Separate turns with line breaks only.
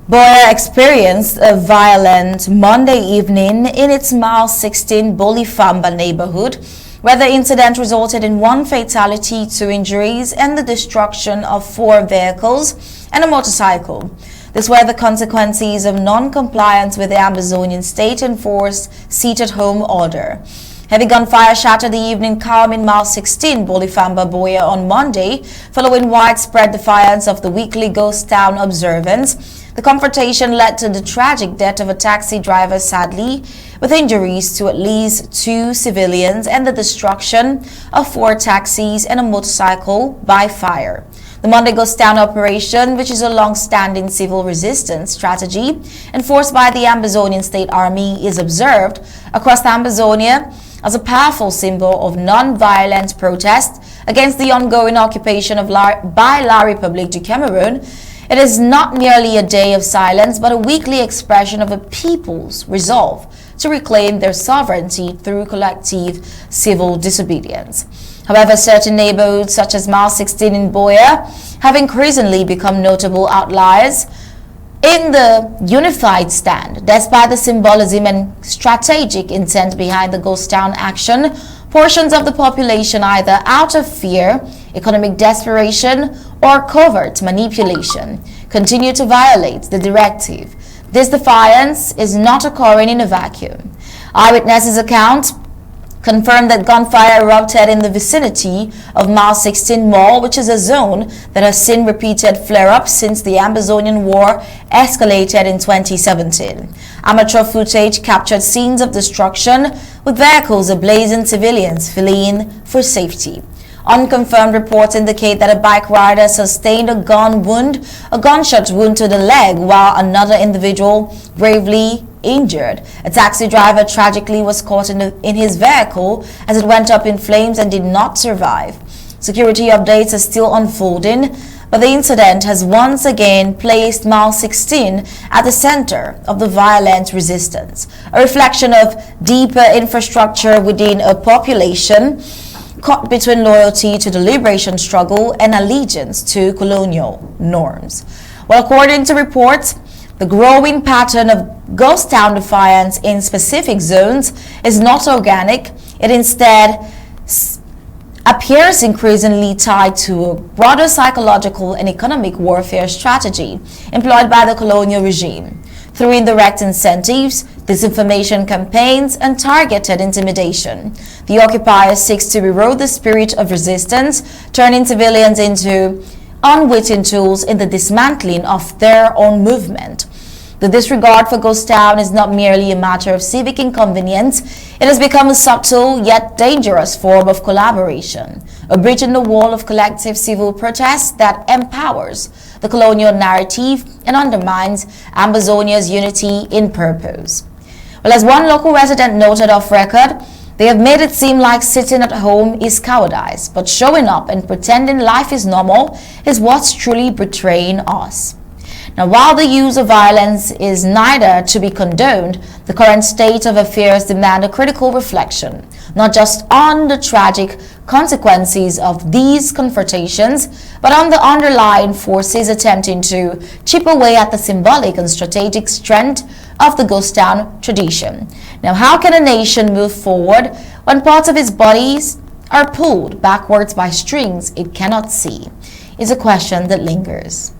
Buea experienced a violent Monday evening in its Mile 16 Bolifamba neighborhood, where the incident resulted in one fatality, 2 injuries, and the destruction of 4 vehicles and a motorcycle. These were the consequences of non-compliance with the Amazonian state-enforced seat-at-home order. Heavy gunfire shattered the evening calm in Mile 16, Bolifamba, Buea on Monday, following widespread defiance of the weekly ghost town observance. The confrontation led to the tragic death of a taxi driver, sadly, with injuries to at least 2 civilians and the destruction of 4 taxis and a motorcycle by fire. The Monday Ghost Town operation, which is a long-standing civil resistance strategy enforced by the Amazonian State Army, is observed across Amazonia as a powerful symbol of non-violent protest against the ongoing occupation by La République du Cameroon. It is not merely a day of silence, but a weekly expression of a people's resolve to reclaim their sovereignty through collective civil disobedience. However, certain neighborhoods, such as Mile 16 in Buea, have increasingly become notable outliers in the unified stand. Despite the symbolism and strategic intent behind the ghost town action, portions of the population, either out of fear, economic desperation, or covert manipulation, continue to violate the directive. This defiance is not occurring in a vacuum. Eyewitnesses' accounts confirmed that gunfire erupted in the vicinity of Mile 16 Mall, which is a zone that has seen repeated flare-ups since the Amazonian War escalated in 2017. Amateur footage captured scenes of destruction, with vehicles ablaze and civilians fleeing for safety. Unconfirmed reports indicate that a bike rider sustained a gunshot wound to the leg, while another individual gravely injured. A taxi driver tragically was caught in his vehicle as it went up in flames and did not survive. Security updates are still unfolding, but the incident has once again placed Mile 16 at the center of the violent resistance, a reflection of deeper infrastructure within a population caught between loyalty to the liberation struggle and allegiance to colonial norms. Well, according to reports, the growing pattern of ghost town defiance in specific zones is not organic. It instead appears increasingly tied to a broader psychological and economic warfare strategy employed by the colonial regime through indirect incentives, disinformation campaigns, and targeted intimidation. The occupier seeks to erode the spirit of resistance, turning civilians into unwitting tools in the dismantling of their own movement. The disregard for ghost town is not merely a matter of civic inconvenience. It has become a subtle yet dangerous form of collaboration, a breach in the wall of collective civil protest that empowers the colonial narrative and undermines Amazonia's unity in purpose. Well, as one local resident noted off record, they have made it seem like sitting at home is cowardice, but showing up and pretending life is normal is what's truly betraying us. Now, while the use of violence is neither to be condoned, the current state of affairs demand a critical reflection, not just on the tragic consequences of these confrontations, but on the underlying forces attempting to chip away at the symbolic and strategic strength of the ghost town tradition. Now, how can a nation move forward when parts of its bodies are pulled backwards by strings it cannot see? Is a question that lingers.